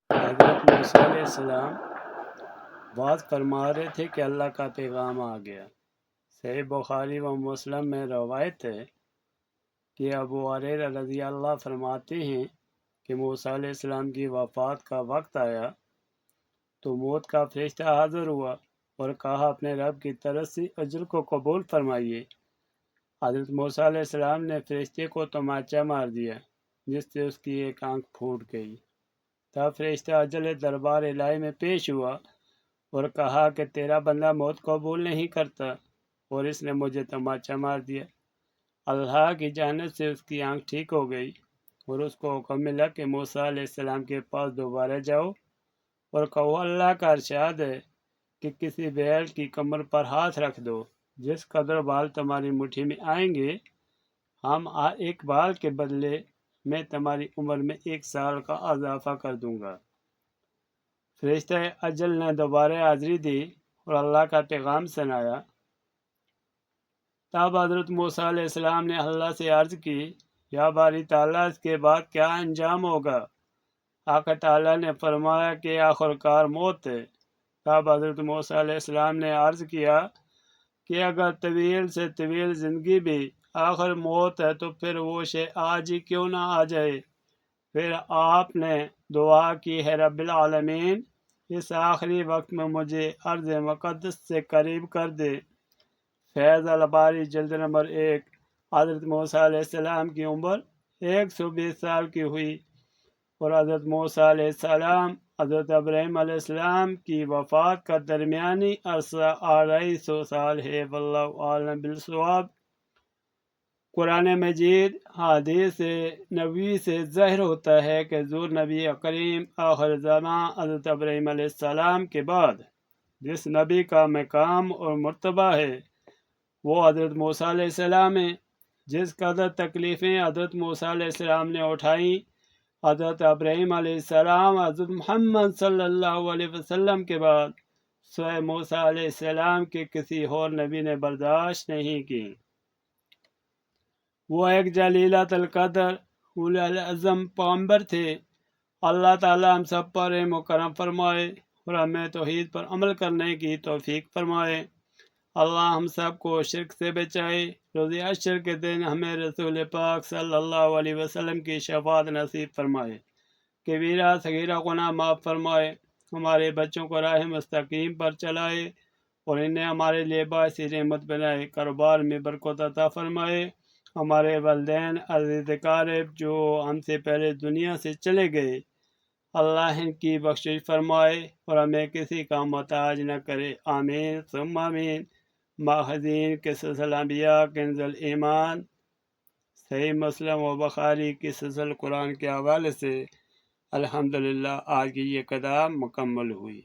حضرت موسیٰ علیہ السلام بات فرما رہے تھے کہ اللہ کا پیغام آ گیا۔ صحیح بخاری و مسلم میں روایت ہے کہ ابو ہریرہ رضی اللہ فرماتے ہیں کہ موسیٰ علیہ السلام کی وفات کا وقت آیا تو موت کا فرشتہ حاضر ہوا اور کہا اپنے رب کی طرف سے اجر کو قبول فرمائیے۔ حضرت موسیٰ علیہ السلام نے فرشتے کو تماچا مار دیا جس سے اس کی ایک آنکھ پھوٹ گئی۔ تب فرشتہ اجل دربار الہی میں پیش ہوا اور کہا کہ تیرا بندہ موت قبول نہیں کرتا اور اس نے مجھے تماچا مار دیا۔ اللہ کی جانب سے اس کی آنکھ ٹھیک ہو گئی اور اس کو حکم ملا کہ موسیٰ علیہ السلام کے پاس دوبارہ جاؤ اور کہو اللہ کا ارشاد ہے کہ کسی بیل کی کمر پر ہاتھ رکھ دو، جس قدر بال تمہاری مٹھی میں آئیں گے ہم ایک بال کے بدلے میں تمہاری عمر میں 1 سال کا اضافہ کر دوں گا۔ فرشتہ اجل نے دوبارہ حاضری دی اور اللہ کا پیغام سنایا۔ تب حضرت موسیٰ علیہ السلام نے اللہ سے عرض کی، یا باری تعالیٰ اس کے بعد کیا انجام ہوگا؟ آقا تعالیٰ نے فرمایا کہ آخرکار موت ہے۔ تب حضرت موسیٰ علیہ السلام نے عرض کیا کہ اگر طویل سے طویل زندگی بھی آخر موت ہے تو پھر وہ شے آج ہی کیوں نہ آ جائے؟ پھر آپ نے دعا کی، ہے رب العالمین اس آخری وقت میں مجھے ارض مقدس سے قریب کر دے۔ فیض الباری جلد نمبر 1۔ حضرت موسیٰ علیہ السلام کی عمر 120 سال کی ہوئی اور حضرت موسیٰ علیہ السلام حضرت ابراہیم علیہ السلام کی وفات کا درمیانی عرصہ 250 سال ہے۔ واللہ عالم بالصواب۔ قرآن مجید حدیث نبوی سے ظاہر ہوتا ہے کہ حضور نبی کریم آخر زمان حضرت ابراہیم علیہ السلام کے بعد جس نبی کا مقام اور مرتبہ ہے وہ حضرت موسیٰ علیہ السلام ہیں۔ جس قدر تکلیفیں حضرت موسیٰ علیہ السلام نے اٹھائیں، حضرت ابراہیم علیہ السلام حضرت محمد صلی اللہ علیہ وسلم کے بعد سوائے موسیٰ علیہ السلام کے کسی اور نبی نے برداشت نہیں کی۔ وہ ایک جلیلۃ القدر اولو العزم پیغمبر تھے۔ اللہ تعالی ہم سب پر رحم و کرم فرمائے اور ہمیں توحید پر عمل کرنے کی توفیق فرمائے۔ اللہ ہم سب کو شرک سے بچائے۔ روز حشر کے دن ہمیں رسول پاک صلی اللہ علیہ وسلم کی شفاعت نصیب فرمائے۔ کبیرہ صغیرہ گناہ معاف فرمائے۔ ہمارے بچوں کو راہ مستقیم پر چلائے اور انہیں ہمارے لیے باعث رحمت بنائے۔ کاروبار میں برکت عطا فرمائے۔ ہمارے والدین عزیز اقارب جو ہم سے پہلے دنیا سے چلے گئے، اللہ ان کی بخشش فرمائے اور ہمیں کسی کا محتاج نہ کرے۔ آمین ثم آمین۔ ماخذین قصص الانبیاء کنز الایمان، صحیح مسلم و بخاری قصص القرآن کے حوالے سے الحمدللہ آج کی یہ قطعہ مکمل ہوئی۔